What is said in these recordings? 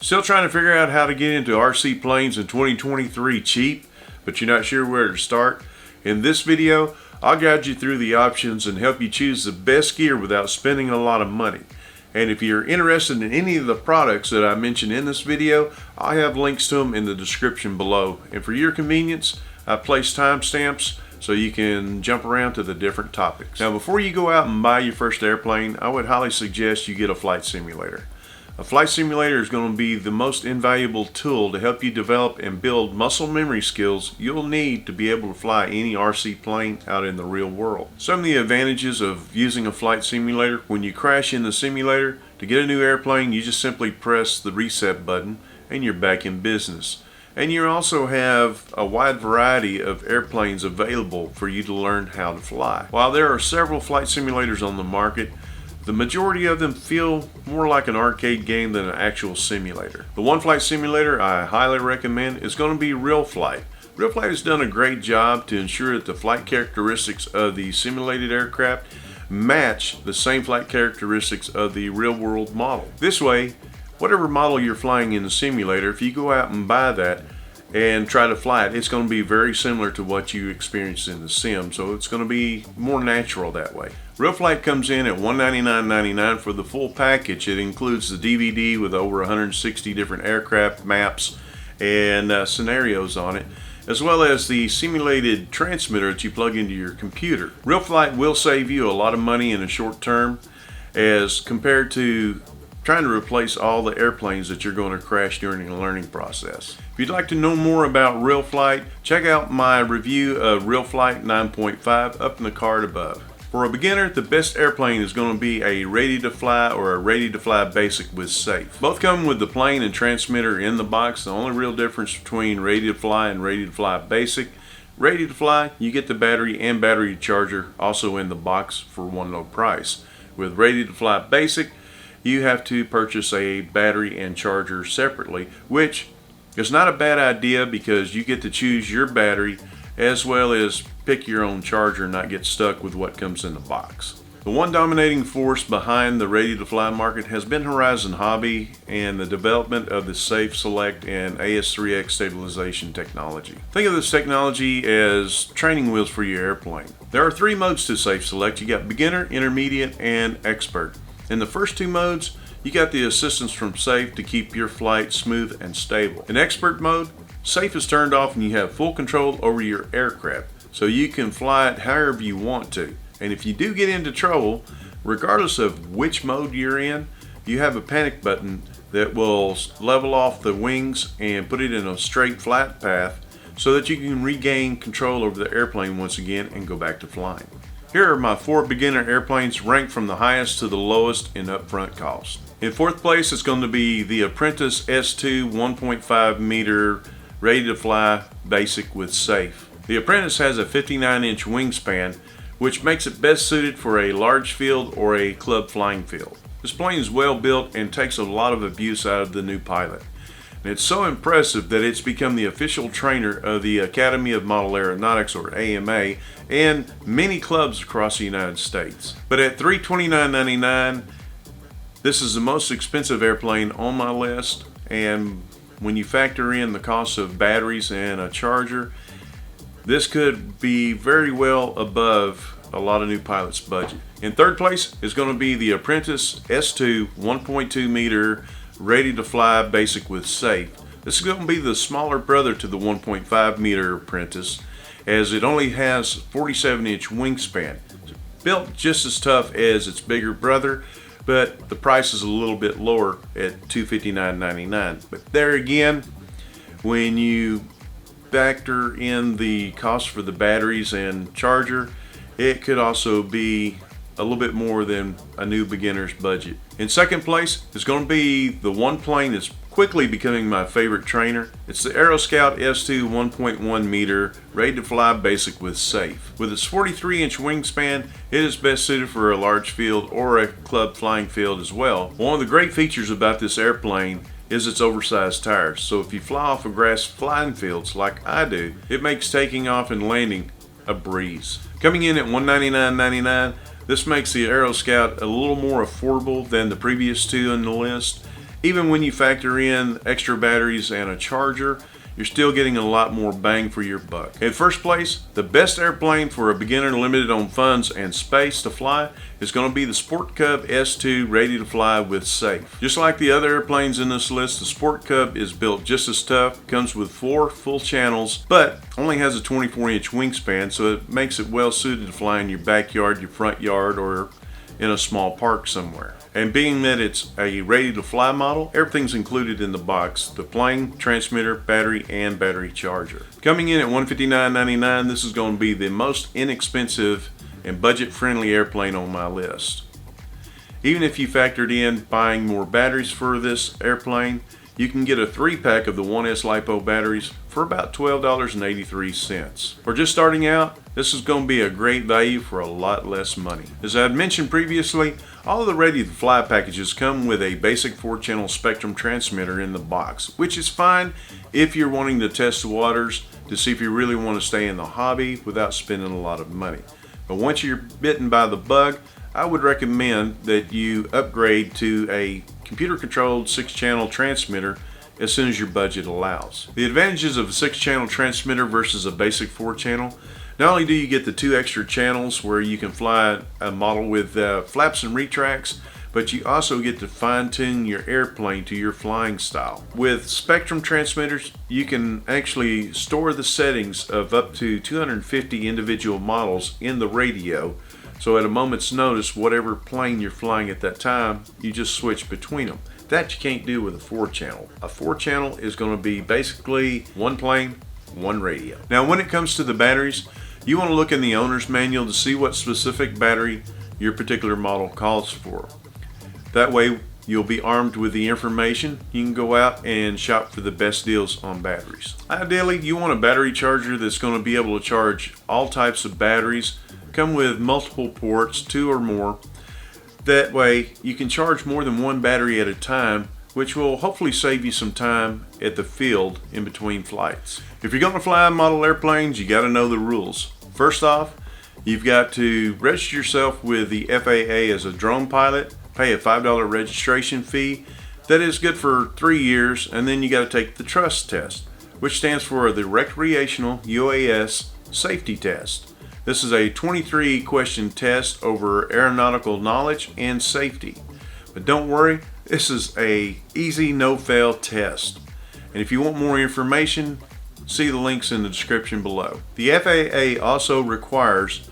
Still trying to figure out how to get into RC planes in 2023 cheap, but you're not sure where to start? In this video, I'll guide you through the options and help you choose the best gear without spending a lot of money. And if you're interested in any of the products that I mentioned in this video, I have links to them in the description below. And for your convenience, I place timestamps so you can jump around to the different topics. Now, before you go out and buy your first airplane, I would highly suggest you get a flight simulator. A flight simulator is going to be the most invaluable tool to help you develop and build muscle memory skills you'll need to be able to fly any RC plane out in the real world. Some of the advantages of using a flight simulator: when you crash in the simulator, to get a new airplane, you just simply press the reset button and you're back in business. And you also have a wide variety of airplanes available for you to learn how to fly. While there are several flight simulators on the market, the majority of them feel more like an arcade game than an actual simulator. The one flight simulator I highly recommend is going to be Real Flight. Real Flight has done a great job to ensure that the flight characteristics of the simulated aircraft match the same flight characteristics of the real world model. This way, whatever model you're flying in the simulator, if you go out and buy that and try to fly it, it's going to be very similar to what you experienced in the sim, so it's going to be more natural that way. Real Flight comes in at $199.99 for the full package. It includes the DVD with over 160 different aircraft maps and scenarios on it, as well as the simulated transmitter that you plug into your computer. Real Flight will save you a lot of money in the short term as compared to trying to replace all the airplanes that you're going to crash during the learning process. If you'd like to know more about Real Flight, check out my review of Real Flight 9.5 up in the card above. For a beginner, the best airplane is going to be a Ready to Fly or a Ready to Fly Basic with Safe. Both come with the plane and transmitter in the box. The only real difference between Ready to Fly and Ready to Fly Basic: Ready to Fly, you get the battery and battery charger also in the box for one low price. With Ready to Fly Basic, you have to purchase a battery and charger separately, which is not a bad idea because you get to choose your battery as well as pick your own charger and not get stuck with what comes in the box. The one dominating force behind the Ready to Fly market has been Horizon Hobby and the development of the Safe Select and AS3X stabilization technology. Think of this technology as training wheels for your airplane. There are three modes to Safe Select. You got beginner, intermediate, and expert. In the first two modes, you got the assistance from Safe to keep your flight smooth and stable. In expert mode, Safe is turned off and you have full control over your aircraft, so you can fly it however you want to. And if you do get into trouble, regardless of which mode you're in, you have a panic button that will level off the wings and put it in a straight flat path so that you can regain control over the airplane once again and go back to flying. Here are my 4 beginner airplanes ranked from the highest to the lowest in upfront cost. In fourth place, it's going to be the Apprentice S2 1.5 meter Ready to Fly Basic with Safe. The Apprentice has a 59-inch wingspan, which makes it best suited for a large field or a club flying field. This plane is well built and takes a lot of abuse out of the new pilot. And it's so impressive that it's become the official trainer of the Academy of Model Aeronautics, or AMA, and many clubs across the United States. But at $329.99, this is the most expensive airplane on my list, and when you factor in the cost of batteries and a charger, this could be very well above a lot of new pilots' budget. In third place is going to be the Apprentice S2 1.2 meter Ready to Fly Basic with Safe. This is going to be the smaller brother to the 1.5 meter Apprentice, as it only has 47-inch wingspan. It's built just as tough as its bigger brother, but the price is a little bit lower at $259.99. But there again, when you factor in the cost for the batteries and charger, it could also be a little bit more than a new beginner's budget. In second place is going to be the one plane that's quickly becoming my favorite trainer. It's the AeroScout S2 1.1 meter Ready to Fly Basic with Safe. With its 43-inch wingspan, it is best suited for a large field or a club flying field as well. One of the great features about this airplane is its oversized tires. So if you fly off of grass flying fields like I do, it makes taking off and landing a breeze. Coming in at $199.99, this makes the AeroScout a little more affordable than the previous two on the list, Even when you factor in extra batteries and a charger, you're still getting a lot more bang for your buck. In first place, the best airplane for a beginner limited on funds and space to fly is going to be the Sport Cub S2 ready to fly with safe. Just like the other airplanes in this list, the Sport Cub is built just as tough, comes with 4 full channels, but only has a 24-inch wingspan, so it makes it well suited to fly in your backyard, your front yard, or in a small park somewhere. And being that it's a ready to fly model, everything's included in the box: the plane, transmitter, battery, and battery charger. Coming in at $159.99, this is going to be the most inexpensive and budget friendly airplane on my list. Even if you factored in buying more batteries for this airplane, you can get a 3-pack of the 1S LiPo batteries for about $12.83. For just starting out, this is going to be a great value for a lot less money. As I had mentioned previously, all of the ready to fly packages come with a basic 4-channel Spektrum transmitter in the box, which is fine if you're wanting to test the waters to see if you really want to stay in the hobby without spending a lot of money. But once you're bitten by the bug, I would recommend that you upgrade to a computer-controlled 6-channel transmitter as soon as your budget allows. The advantages of a 6-channel transmitter versus a basic 4-channel: not only do you get the 2 extra channels where you can fly a model with flaps and retracts, but you also get to fine-tune your airplane to your flying style. With Spektrum transmitters, you can actually store the settings of up to 250 individual models in the radio, so at a moment's notice, whatever plane you're flying at that time, you just switch between them. That you can't do with a 4-channel. A 4-channel is going to be basically one plane, one radio. Now when it comes to the batteries, you want to look in the owner's manual to see what specific battery your particular model calls for. That way you'll be armed with the information. You can go out and shop for the best deals on batteries. Ideally, you want a battery charger that's going to be able to charge all types of batteries, come with multiple ports, 2 or more. That way you can charge more than one battery at a time, which will hopefully save you some time at the field in between flights. If you're going to fly model airplanes, you got to know the rules. First off, you've got to register yourself with the FAA as a drone pilot, pay a $5 registration fee. That is good for 3 years, and then you got to take the trust test, which stands for the Recreational UAS Safety Test. This is a 23-question test over aeronautical knowledge and safety. But don't worry, this is a easy no-fail test. And if you want more information, see the links in the description below. The FAA also requires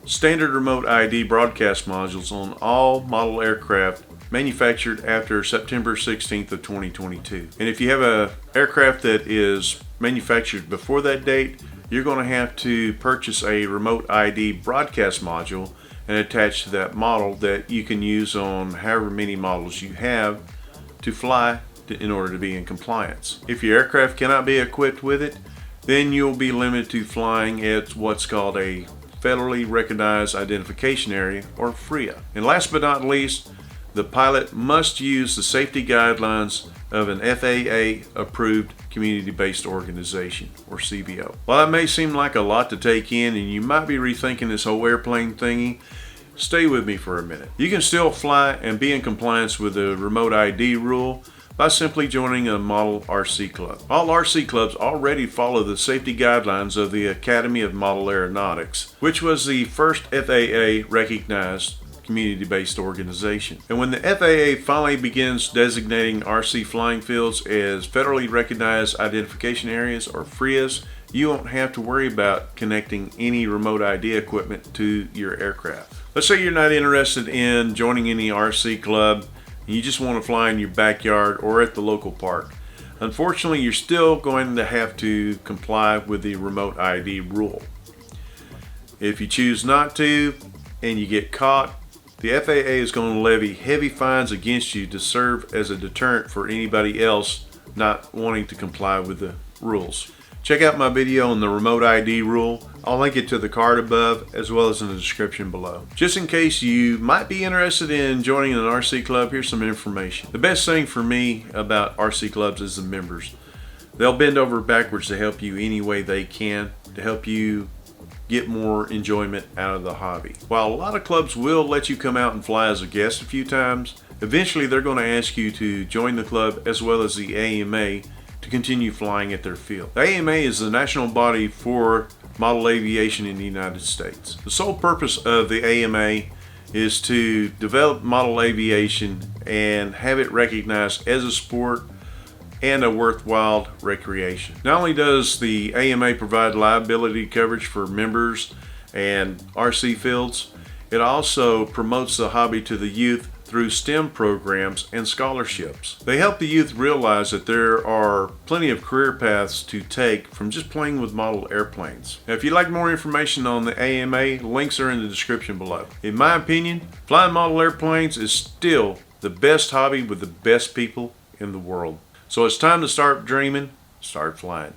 standard remote ID broadcast modules on all model aircraft manufactured after September 16th of 2022. And if you have an aircraft that is manufactured before that date, you're going to have to purchase a remote ID broadcast module and attach to that model that you can use on however many models you have to fly in order to be in compliance. If your aircraft cannot be equipped with it, then you'll be limited to flying at what's called a Federally Recognized Identification Area, or FRIA. And last but not least, the pilot must use the safety guidelines of an FAA approved community-based organization, or CBO. While that may seem like a lot to take in and you might be rethinking this whole airplane thingy, stay with me for a minute. You can still fly and be in compliance with the remote ID rule by simply joining a model RC club. All RC clubs already follow the safety guidelines of the Academy of Model Aeronautics, which was the first FAA recognized community-based organization. And when the FAA finally begins designating RC flying fields as federally recognized identification areas, or FRIAs, you won't have to worry about connecting any remote ID equipment to your aircraft. Let's say you're not interested in joining any RC club and you just want to fly in your backyard or at the local park. Unfortunately, you're still going to have to comply with the remote ID rule. If you choose not to and you get caught, the FAA is going to levy heavy fines against you to serve as a deterrent for anybody else not wanting to comply with the rules. Check out my video on the remote ID rule. I'll link it to the card above as well as in the description below. Just in case you might be interested in joining an RC club, here's some information. The best thing for me about RC clubs is the members. They'll bend over backwards to help you any way they can, to help you get more enjoyment out of the hobby. While a lot of clubs will let you come out and fly as a guest a few times, Eventually they're going to ask you to join the club as well as the AMA to continue flying at their field. The AMA is the national body for model aviation in the United States. The sole purpose of the AMA is to develop model aviation and have it recognized as a sport and a worthwhile recreation. Not only does the AMA provide liability coverage for members and RC fields, it also promotes the hobby to the youth through STEM programs and scholarships. They help the youth realize that there are plenty of career paths to take from just playing with model airplanes. Now, if you'd like more information on the AMA, links are in the description below. In my opinion, flying model airplanes is still the best hobby with the best people in the world. So it's time to start dreaming, start flying.